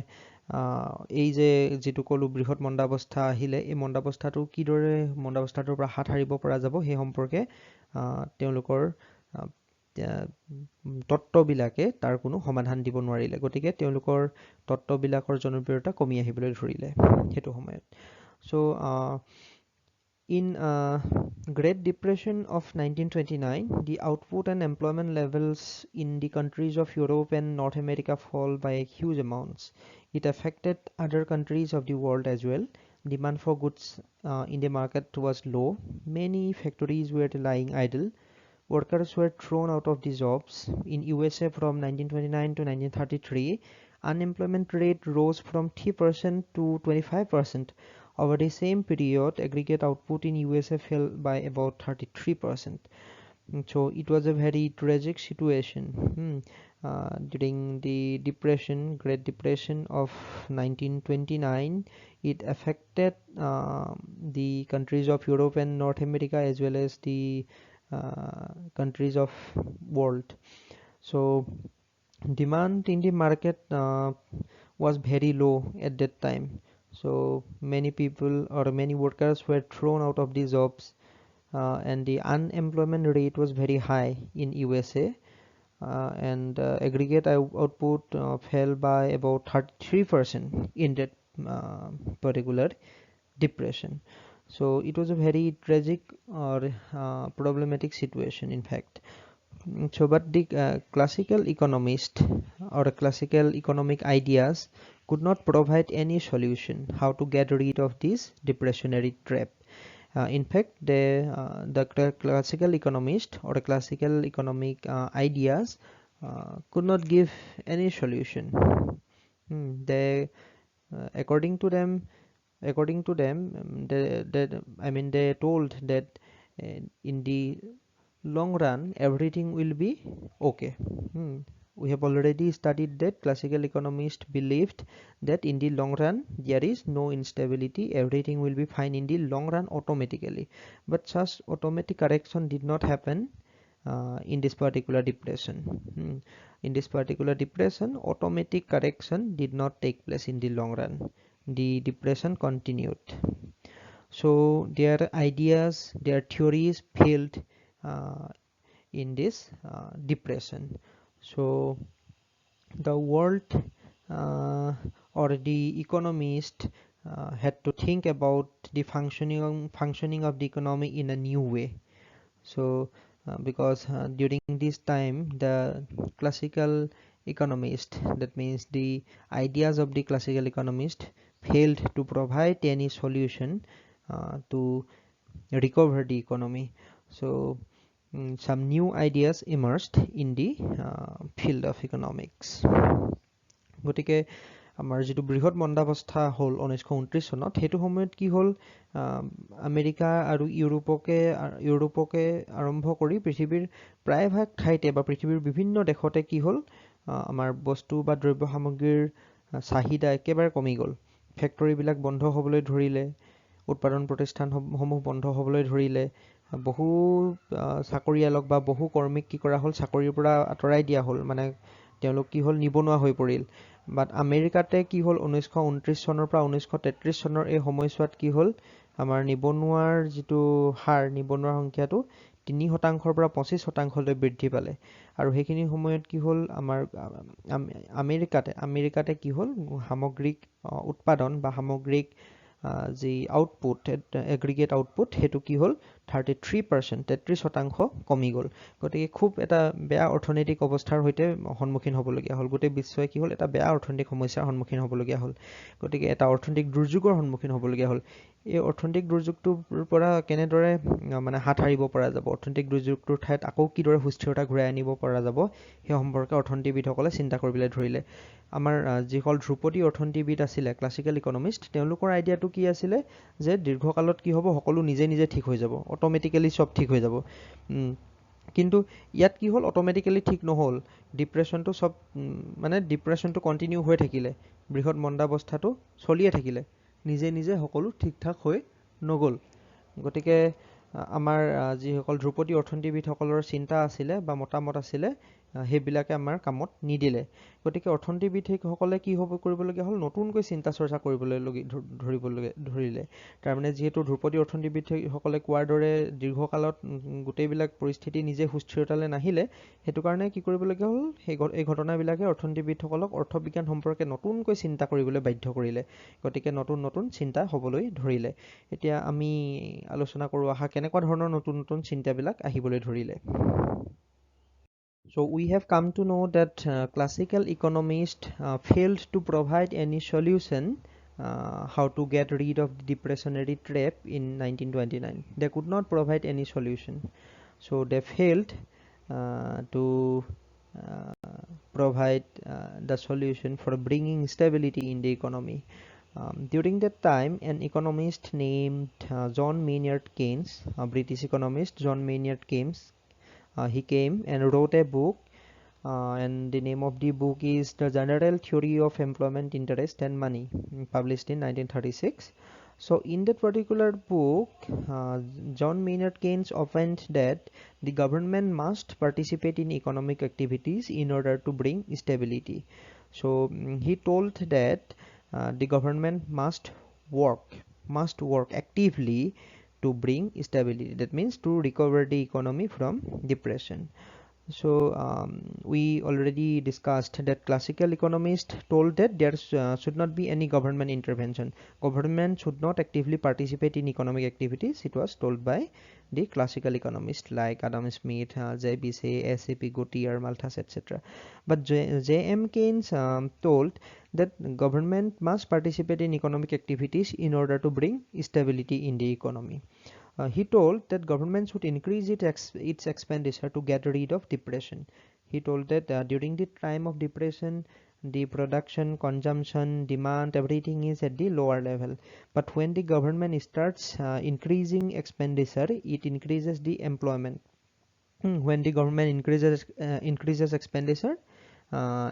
এই যে যিটো ক'লো বৃহৎ মন্দাৱস্থা আহিলে, এই মন্দাৱস্থাটো কিদৰে মন্দাৱস্থাটোৰ পৰা হাত সাৰিব পৰা যাব সেই সম্পৰ্কে তেওঁলোকৰ তত্ত্ববিলাকে তাৰ কোনো সমাধান দিব নোৱাৰিলে। গতিকে তেওঁলোকৰ তত্ত্ববিলাকৰ জনপ্ৰিয়তা কমি আহিবলৈ ধৰিলে সেইটো সময়ত। চ' in Great Depression of 1929, the output and employment levels in the countries of Europe and North America fall by huge amounts. It affected other countries of the world as well. Demand for goods in the market was low. Many factories were lying idle. Workers were thrown out of the jobs. In USA from 1929 to 1933, unemployment rate rose from 3% to 25%. Over the same period, aggregate output in USA fell by about 33%. So it was a very tragic situation during the depression, Great Depression of 1929. It affected the countries of Europe and North America as well as the countries of world. So demand in the market was very low at that time. So many people or many workers were thrown out of the jobs, and the unemployment rate was very high in USA, and aggregate output fell by about 33% in that particular depression. So it was a very tragic or problematic situation, in fact. So but the classical economist or classical economic ideas could not provide any solution how to get rid of this depressionary trap. In fact, the classical economist or classical economic ideas could not give any solution. They according to them, they told that in the long run everything will be okay. We have already studied that classical economists believed that in the long run there is no instability, everything will be fine in the long run automatically. But such automatic correction did not happen in this particular depression. In this particular depression, automatic correction did not take place in the long run. The depression continued. So their ideas, their theories failed in this depression. So the world or the economist had to think about the functioning of the economy in a new way. So because during this time the classical economist, that means the ideas of the classical economist, failed to provide any solution to recover the economy. So some new ideas emerged in the field of economics. গতিকে আমাৰ যিটো বৃহৎ মন্দাৱস্থা হ'ল 1929 চনত, সেইটো সময়ত কি হ'ল, আমেৰিকা আৰু ইউৰোপকে আৰম্ভ কৰি পৃথিৱীৰ প্ৰায়ভাগ ঠাইতে বা পৃথিৱীৰ বিভিন্ন দেশতে কি হ'ল, আমাৰ বস্তু বা দ্ৰব্য সামগ্ৰীৰ চাহিদা একেবাৰে কমি গ'ল। ফেক্টৰীবিলাক বন্ধ হ'বলৈ ধৰিলে, উৎপাদন প্ৰতিষ্ঠানসমূহ বন্ধ হ'বলৈ ধৰিলে, বহু চাকৰিয়ালক বা বহু কৰ্মীক কি কৰা হ'ল, চাকৰিৰ পৰা আঁতৰাই দিয়া হ'ল, মানে তেওঁলোক কি হ'ল, নিবনুৱা হৈ পৰিল। বাট আমেৰিকাতে কি হ'ল, 1929 চনৰ পৰা 1933 চনৰ এই সময়ছোৱাত কি হ'ল, আমাৰ নিবনুৱাৰ যিটো হাৰ, নিবনুৱাৰ সংখ্যাটো 3% পৰা 25%লৈ বৃদ্ধি পালে। আৰু সেইখিনি সময়ত কি হ'ল, আমাৰ আমেৰিকাতে কি হ'ল, সামগ্ৰিক উৎপাদন বা সামগ্ৰিক যি আউটপুট, এগ্ৰিগেট আউটপুট, সেইটো কি হ'ল, 33%, 33% কমি গ'ল। গতিকে খুব এটা বেয়া অৰ্থনৈতিক অৱস্থাৰ সৈতে সন্মুখীন হ'বলগীয়া হ'ল। গোটেই বিশ্বই কি হ'ল, এটা বেয়া অৰ্থনৈতিক সমস্যাৰ সন্মুখীন হ'বলগীয়া হ'ল। গতিকে এটা অৰ্থনৈতিক দুৰ্যোগৰ সন্মুখীন হ'বলগীয়া হ'ল। এই অৰ্থনৈতিক দুৰ্যোগটোৰ পৰা কেনেদৰে মানে হাত সাৰিব পৰা যাব, অৰ্থনৈতিক দুৰ্যোগটোৰ ঠাইত আকৌ কিদৰে সুস্থিৰতা ঘূৰাই আনিব পৰা যাব, সেই সম্পৰ্কে অৰ্থনীতিবিদসকলে চিন্তা কৰিবলৈ ধৰিলে। আমাৰ যিসকল ধ্ৰুপদী অৰ্থনীতিবিদ আছিলে, ক্লাছিকেল ইকনমিষ্ট, তেওঁলোকৰ আইডিয়াটো কি আছিলে যে দীৰ্ঘকালত কি হ'ব, সকলো নিজে নিজে ঠিক হৈ যাব, অট'মেটিকেলি চব ঠিক হৈ যাব। কিন্তু ইয়াত কি হ'ল, অট'মেটিকেলি ঠিক নহ'ল। ডিপ্ৰেশ্যনটো ডিপ্ৰেশ্যনটো কণ্টিনিউ হৈ থাকিলে, বৃহৎ মন্দাৱস্থাটো চলিয়ে থাকিলে, নিজে নিজে সকলো ঠিক ঠাক হৈ নগ'ল। গতিকে আমাৰ যিসকল ধ্ৰুপদী অৰ্থনীতিবিদসকলৰ চিন্তা আছিলে বা মতামত আছিলে, সেইবিলাকে আমাৰ কামত নিদিলে। গতিকে অৰ্থনীতিবিদসকলে কি কৰিবলগীয়া হ'ল, নতুনকৈ চিন্তা চৰ্চা কৰিবলৈ ধৰিলে। তাৰমানে যিহেতু ধ্ৰুপদী অৰ্থনীতিবিদসকলে কোৱাৰ দৰে দীৰ্ঘকালত গোটেইবিলাক পৰিস্থিতি নিজে সুস্থিৰতালৈ নাহিলে, সেইটো কাৰণে কি কৰিবলগীয়া হ'ল, এই ঘটনাবিলাকে অৰ্থনীতিবিদসকলক অৰ্থবিজ্ঞান সম্পৰ্কে নতুনকৈ চিন্তা কৰিবলৈ বাধ্য কৰিলে। গতিকে নতুন নতুন চিন্তা হ'বলৈ ধৰিলে। এতিয়া আমি আলোচনা কৰোঁ কেনেকুৱা ধৰণৰ নতুন নতুন চিন্তাবিলাক আহিবলৈ ধৰিলে। So we have come to know that classical economists failed to provide any solution how to get rid of the depressionary trap in 1929. They could not provide any solution. So they failed to provide the solution for bringing stability in the economy. During that time, an economist named John Maynard Keynes, a British economist, John Maynard Keynes, he came and wrote a book, and the name of the book is The General Theory of Employment, Interest and Money, published in 1936. So in that particular book, John Maynard Keynes opined that the government must participate in economic activities in order to bring stability. So he told that the government must work actively to bring stability. That means to recover the economy from depression. So we already discussed that classical economists told that there should not be any government intervention. Government should not actively participate in economic activities. It was told by the classical economists like Adam Smith, JBC, AHSEC, Gautier, Malthus, etc. But J.M. Keynes told that government must participate in economic activities in order to bring stability in the economy. He told that government should increase its expenditure to get rid of depression. He told that during the time of depression, the production, consumption, demand, everything is at the lower level. But when the government starts increasing expenditure, it increases the employment. When the government increases expenditure,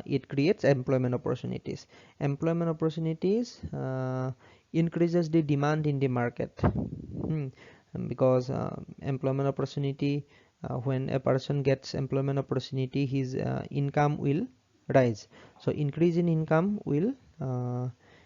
it creates employment opportunities. Employment opportunities increases the demand in the market. Because employment opportunity, when a person gets employment opportunity, his income will rise. So increase in income will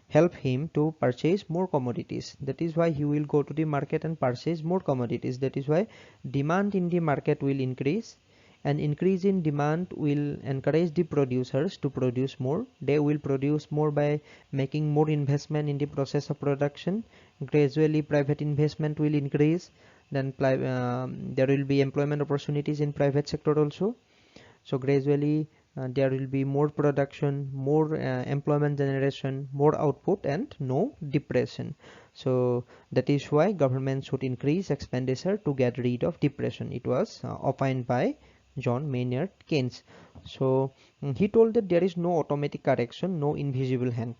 help him to purchase more commodities. That is why he will go to the market and purchase more commodities. That is why demand in the market will increase, and increase in demand will encourage the producers to produce more. They will produce more by making more investment in the process of production. Gradually private investment will increase, then there will be employment opportunities in private sector also. So gradually there will be more production, more employment generation, more output, and no depression. So that is why government should increase expenditure to get rid of depression. It was opined by John Maynard Keynes. So he told that there is no automatic correction, no invisible hand.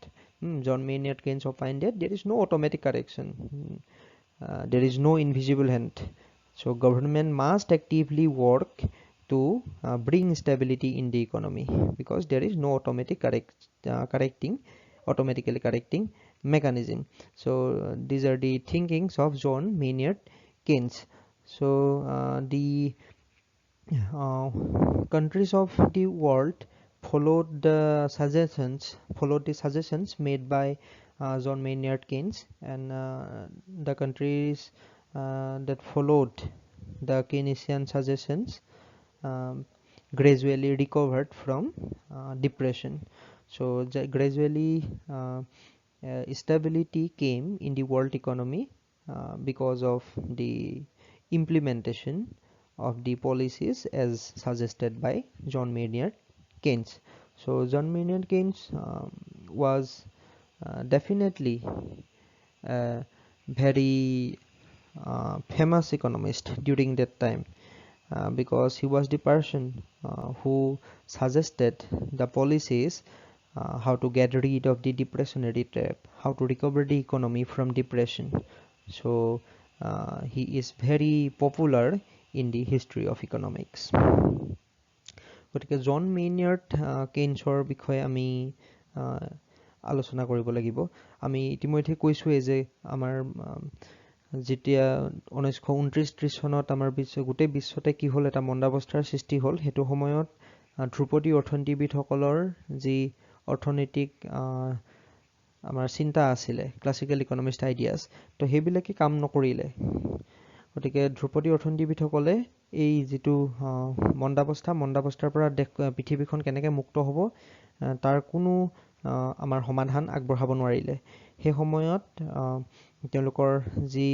John Maynard Keynes opined that there is no automatic correction, there is no invisible hand. So government must actively work to bring stability in the economy, because there is no automatically correcting mechanism. So these are the thinkings of John Maynard Keynes. So the countries of the world followed the suggestions made by John Maynard Keynes, and the countries that followed the Keynesian suggestions gradually recovered from depression. So gradually stability came in the world economy because of the implementation of the policies as suggested by John Maynard Keynes. So John Maynard Keynes was definitely a very famous economist during that time, because he was the person who suggested the policies, how to get rid of the depressionary trap, how to recover the economy from depression. So he is very popular in the history of economics. গতিকে জন Maynard কেইনছৰ বিষয়ে আমি আলোচনা কৰিব লাগিব। আমি ইতিমধ্যে কৈছোৱে যে আমাৰ যেতিয়া 1929-30 চনত আমাৰ গোটেই বিশ্বতে কি হ'ল, এটা মন্দাৱস্থাৰ সৃষ্টি হ'ল। সেইটো সময়ত ধ্ৰুপদী অৰ্থনীতিবিদসকলৰ যি অৰ্থনৈতিক আমাৰ চিন্তা আছিলে, ক্লাছিকেল ইকনমিষ্ট আইডিয়াছ, তো সেইবিলাকে কাম নকৰিলে। গতিকে ধ্ৰুপদী অৰ্থনীতিবিদসকলে এই যিটো মন্দাৱস্থাৰ পৰা পৃথিৱীখন কেনেকৈ মুক্ত হ'ব তাৰ কোনো আমাৰ সমাধান আগবঢ়াব নোৱাৰিলে। সেই সময়ত তেওঁলোকৰ যি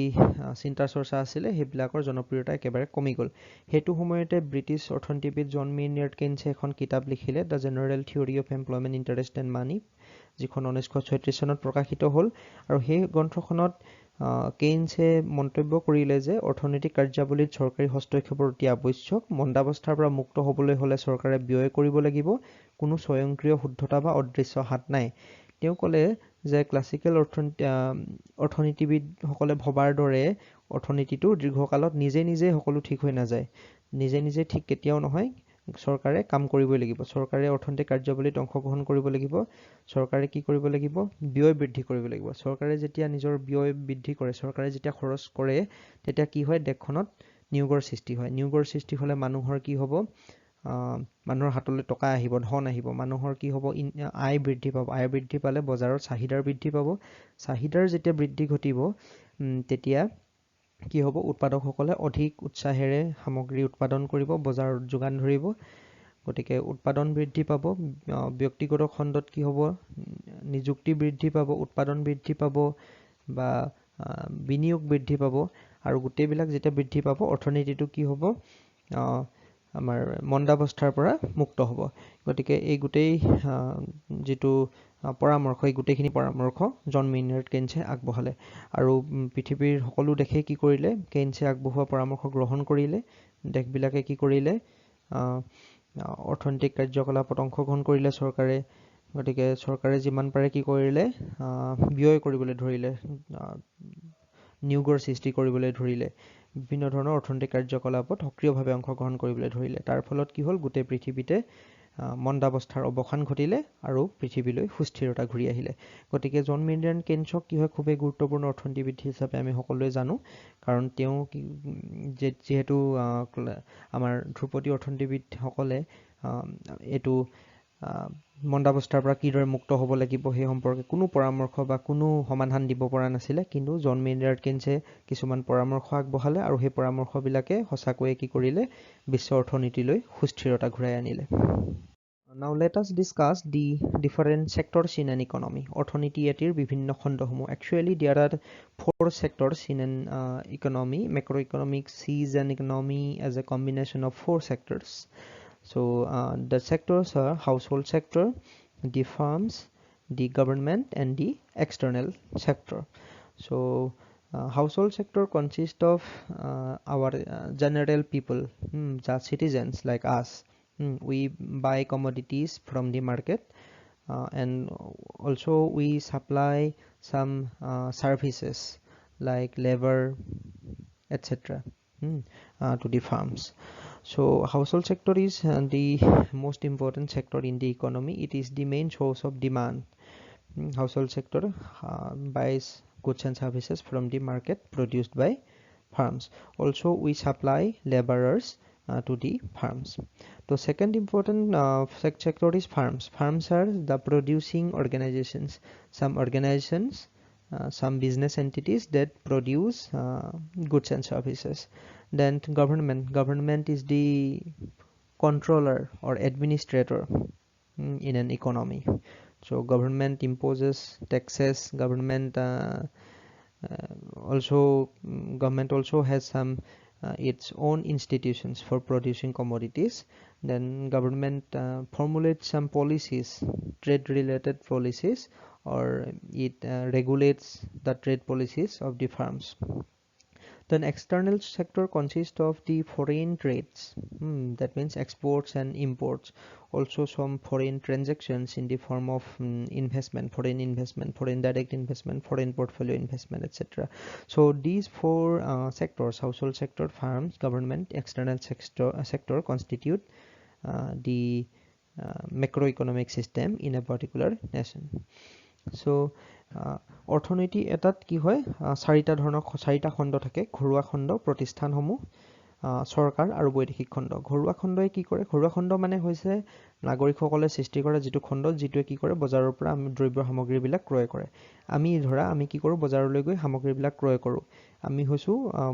চিন্তা চৰ্চা আছিলে সেইবিলাকৰ জনপ্ৰিয়তা একেবাৰে কমি গ'ল। সেইটো সময়তে ব্ৰিটিছ অৰ্থনীতিবিদ জন মেইনাৰ্ড কেইনছে এখন কিতাপ লিখিলে, the general theory of employment, interest and money, যিখন 1936 চনত প্ৰকাশিত হ'ল। আৰু সেই গ্ৰন্থখনত কেইনছে মন্তব্য কৰিলে যে অৰ্থনৈতিক কাৰ্যাৱলীত চৰকাৰী হস্তক্ষেপৰ অতি আৱশ্যক। মন্দাৱস্থাৰ পৰা মুক্ত হ'বলৈ হ'লে চৰকাৰে ব্যয় কৰিব লাগিব, কোনো স্বয়ংক্ৰিয় শুদ্ধতা বা অদৃশ্য হাত নাই। তেওঁ ক'লে যে ক্লাছিকেল অৰ্থনীতিবিদসকলে ভবাৰ দৰে অৰ্থনীতিটো দীৰ্ঘকালত নিজে নিজে সকলো ঠিক হৈ নাযায়। নিজে নিজে ঠিক কেতিয়াও নহয়, চৰকাৰে কাম কৰিবই লাগিব। চৰকাৰে অৰ্থনৈতিক কাৰ্যাৱলীত অংশগ্ৰহণ কৰিব লাগিব। চৰকাৰে কি কৰিব লাগিব? ব্যয় বৃদ্ধি কৰিব লাগিব। চৰকাৰে যেতিয়া নিজৰ ব্যয় বৃদ্ধি কৰে, চৰকাৰে যেতিয়া খৰচ কৰে, তেতিয়া কি হয়? দেশখনত নিয়োগৰ সৃষ্টি হয়। নিয়োগৰ সৃষ্টি হ'লে মানুহৰ কি হ'ব? মানুহৰ হাতলৈ টকা আহিব, ধন আহিব। মানুহৰ কি হ'ব? আয় বৃদ্ধি পাব। আয় বৃদ্ধি পালে বজাৰত চাহিদাৰ বৃদ্ধি পাব। চাহিদাৰ যেতিয়া বৃদ্ধি ঘটিব, তেতিয়া কি হ'ব? উৎপাদকসকলে অধিক উৎসাহেৰে সামগ্ৰী উৎপাদন কৰিব, বজাৰত যোগান ধৰিব। গতিকে উৎপাদন বৃদ্ধি পাব। ব্যক্তিগত খণ্ডত কি হ'ব? নিযুক্তি বৃদ্ধি পাব, উৎপাদন বৃদ্ধি পাব বা বিনিয়োগ বৃদ্ধি পাব। আৰু গোটেইবিলাক যেতিয়া বৃদ্ধি পাব, অৰ্থনীতিটো কি হ'ব? আমাৰ মন্দাৱস্থাৰ পৰা মুক্ত হ'ব। গতিকে এই গোটেই যিটো পৰামৰ্শ, এই গোটেইখিনি পৰামৰ্শ জন মেইনাৰ্ড কেইনছে আগবঢ়ালে। আৰু পৃথিৱীৰ সকলো দেশে কি কৰিলে? কেইনছে আগবঢ়োৱা পৰামৰ্শ গ্ৰহণ কৰিলে। দেশবিলাকে কি কৰিলে? অৰ্থনৈতিক কাৰ্যকলাপত অংশগ্ৰহণ কৰিলে চৰকাৰে। গতিকে চৰকাৰে যিমান পাৰে কি কৰিলে? ব্যয় কৰিবলৈ ধৰিলে, নিয়োগৰ সৃষ্টি কৰিবলৈ ধৰিলে, বিভিন্ন ধৰণৰ অৰ্থনৈতিক কাৰ্যকলাপত সক্ৰিয়ভাৱে অংশগ্ৰহণ কৰিবলৈ ধৰিলে। তাৰ ফলত কি হ'ল? গোটেই পৃথিৱীতে মন্দাৱস্থাৰ অৱসান ঘটিলে আৰু পৃথিৱীলৈ সুস্থিৰতা ঘূৰি আহিলে। গতিকে জন মেইনাৰ্ড কেইনছক কি হয়? খুবেই গুৰুত্বপূৰ্ণ অৰ্থনীতিবিদ হিচাপে আমি সকলোৱে জানো। কাৰণ তেওঁ যিহেতু আমাৰ ধ্ৰুপদী অৰ্থনীতিবিদসকলে এইটো মন্দাৱস্থাৰ পৰা কিদৰে মুক্ত হ'ব লাগিব সেই সম্পৰ্কে কোনো পৰামৰ্শ বা কোনো সমাধান দিব পৰা নাছিলে। কিন্তু জন মেইনাৰ্ড কেইনছে কিছুমান পৰামৰ্শ আগবঢ়ালে আৰু সেই পৰামৰ্শবিলাকে সঁচাকৈয়ে কি কৰিলে? বিশ্ব অৰ্থনীতিলৈ সুস্থিৰতা ঘূৰাই আনিলে। Now let us discuss the different sectors in an economy. অৰ্থনীতি এটিৰ বিভিন্ন খণ্ডসমূহ। Actually there are 4 sectors in an economy. Macroeconomics sees an economy as a combination of 4 sectors. So the sectors are household sector, the firms, the government and the external sector. So household sector consists of our general people, the citizens like us. We buy commodities from the market and also we supply some services like labor, etc. To the farms. So household sector is the most important sector in the economy. It is the main source of demand. Household sector buys goods and services from the market produced by farms. Also we supply laborers to the farms. The second important sector is farms. Farms are the producing organizations. Some organizations, some business entities that produce goods and services. Then government is the controller or administrator in an economy. So government imposes taxes. Government also has some its own institutions for producing commodities. Then government formulates some policies, trade related policies, or it regulates the trade policies of the firms. Then external sector consists of the foreign trades, that means exports and imports, also some foreign transactions in the form of investment, foreign direct investment, foreign portfolio investment, etc. So these four sectors, household sector, firms, government, external sector constitute the macroeconomic system in a particular nation. So অৰ্থনীতি এটাত কি হয় চাৰিটা খণ্ড থাকে ঘৰুৱা খণ্ড প্ৰতিষ্ঠানসমূহ চৰকাৰ আৰু বৈদেশিক খণ্ড ঘৰুৱা খণ্ডই কি কৰে ঘৰুৱা খণ্ড মানে হৈছে নাগৰিকসকলে সৃষ্টি কৰা যিটো খণ্ড যিটোৱে কি কৰে বজাৰৰ পৰা আমি দ্ৰব্য সামগ্ৰীবিলাক ক্ৰয় কৰে আমি কি কৰোঁ বজাৰলৈ গৈ সামগ্ৰীবিলাক ক্ৰয় কৰোঁ আমি হৈছো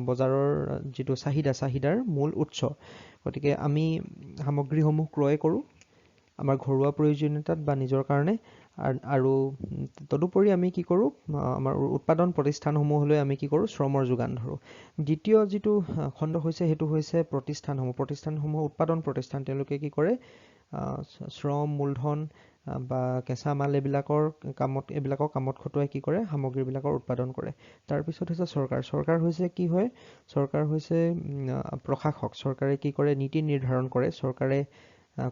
বজাৰৰ যিটো চাহিদাৰ মূল উৎস গতিকে আমি সামগ্ৰীসমূহ ক্ৰয় কৰোঁ আমাৰ ঘৰুৱা প্ৰয়োজনীয়তাত বা নিজৰ কাৰণে আৰু তদুপৰি আমি কি কৰোঁ আমাৰ উৎপাদন প্ৰতিষ্ঠানসমূহলৈ আমি কি কৰোঁ শ্ৰমৰ যোগান ধৰোঁ দ্বিতীয় যিটো খণ্ড হৈছে সেইটো হৈছে প্ৰতিষ্ঠানসমূহ উৎপাদন প্ৰতিষ্ঠান তেওঁলোকে কি কৰে শ্ৰম মূলধন বা কেঁচা মাল এইবিলাকৰ কামত খটুৱাই কি কৰে সামগ্ৰীবিলাকৰ উৎপাদন কৰে তাৰ পিছত হৈছে চৰকাৰ হৈছে কি হয় চৰকাৰ হৈছে প্ৰশাসক চৰকাৰে কি কৰে নীতি নিৰ্ধাৰণ কৰে চৰকাৰে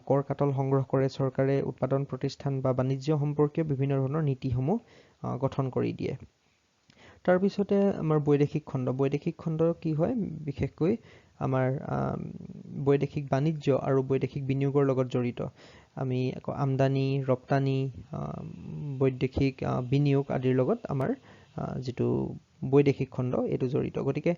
কৰ কাটল সংগ্ৰহ কৰে চৰকাৰে উৎপাদন প্ৰতিষ্ঠান বা বাণিজ্য সম্পৰ্কীয় বিভিন্ন ধৰণৰ নীতিসমূহ গঠন কৰি দিয়ে তাৰ পিছতে আমাৰ বৈদেশিক খণ্ড কি হয় বিশেষকৈ আমাৰ বৈদেশিক বাণিজ্য আৰু বৈদেশিক বিনিয়োগৰ লগত জড়িত আমি আমদানি ৰপ্তানি বৈদেশিক বিনিয়োগ আদিৰ লগত আমাৰ যেটো বৈদেশিক খণ্ড এটো জড়িত গতিকে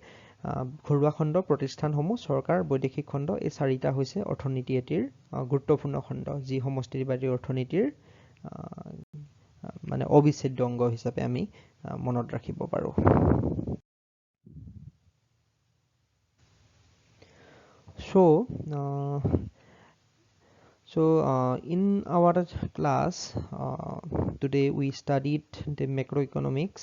ঘৰুৱা খণ্ড প্ৰতিষ্ঠানসমূহ চৰকাৰ বৈদেশিক খণ্ড এই চাৰিটা হৈছে অৰ্থনীতি এটিৰ গুৰুত্বপূৰ্ণ খণ্ড যি সমষ্টিবাদী অৰ্থনীতিৰ মানে অবিচ্ছেদ্য অংগ হিচাপে আমি মনত ৰাখিব পাৰো So in our class today we studied the macroeconomics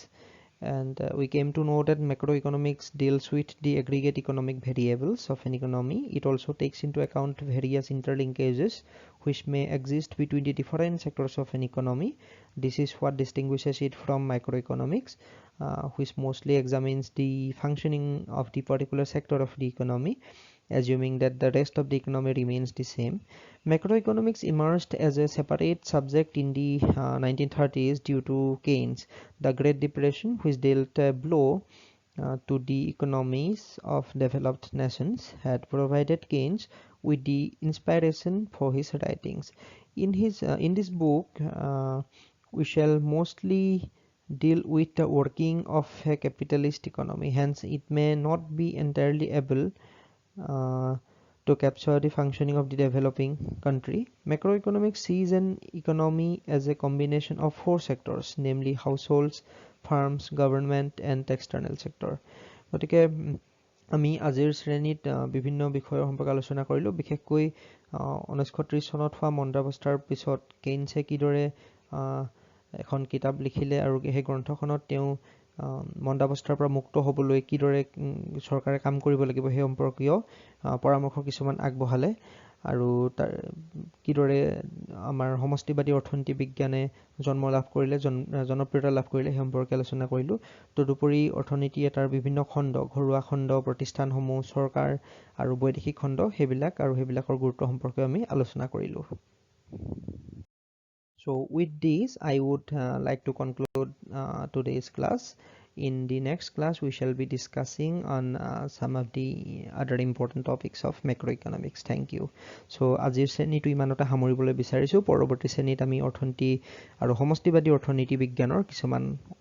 and we came to know that macroeconomics deals with the aggregate economic variables of an economy. It also takes into account various interlinkages which may exist between the different sectors of an economy. This is what distinguishes it from microeconomics, which mostly examines the functioning of the particular sector of the economy, assuming that the rest of the economy remains the same. Macroeconomics emerged as a separate subject in the 1930s due to Keynes. The Great Depression, which dealt a blow to the economies of developed nations, had provided Keynes with the inspiration for his writings. In this book, we shall mostly deal with the working of a capitalist economy. Hence, it may not be entirely able to capture the functioning of the developing country. Macroeconomics sees an economy as a combination of four sectors, namely households, firms, government, and external sector. গতিকে আমি আজিৰ শ্ৰেণীত বিভিন্ন বিষয়ৰ সম্পৰ্কে আলোচনা কৰিলো বিশেষকৈ 1930 চনত হোৱা মন্দাৱস্থাৰ পিছত কেইনছে কিদৰে এখন কিতাপ লিখিলে আৰু সেই গ্ৰন্থখনত তেওঁ মন্দাৱস্থাৰ পৰা মুক্ত হ'বলৈ কিদৰে চৰকাৰে কাম কৰিব লাগিব সেই সম্পৰ্কীয় পৰামৰ্শ কিছুমান আগবঢ়ালে আৰু কিদৰে আমাৰ সমষ্টিবাদী অৰ্থনীতি বিজ্ঞানে জন্ম লাভ কৰিলে জনপ্ৰিয়তা লাভ কৰিলে সেই সম্পৰ্কে আলোচনা কৰিলো তদুপৰি অৰ্থনীতি এটাৰ বিভিন্ন খণ্ড ঘৰুৱা খণ্ড প্ৰতিষ্ঠানসমূহ চৰকাৰ আৰু বৈদেশিক খণ্ড সেইবিলাকৰ গুৰুত্ব সম্পৰ্কে আমি আলোচনা কৰিলো So with this I would like to conclude today's class. In the next class we shall be discussing on some of the other important topics of macroeconomics. Thank you. So আজিৰ শ্ৰেণীটো ইমানতে সামৰিবলৈ বিচাৰিছো পৰৱৰ্তী শ্ৰেণীত আমি অৰ্থনীতি আৰু সমষ্টিবাদী অৰ্থনীতি বিজ্ঞানৰ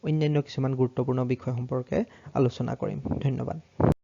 অন্যান্য কিছুমান গুৰুত্বপূৰ্ণ বিষয় সম্পৰ্কে আলোচনা কৰিম ধন্যবাদ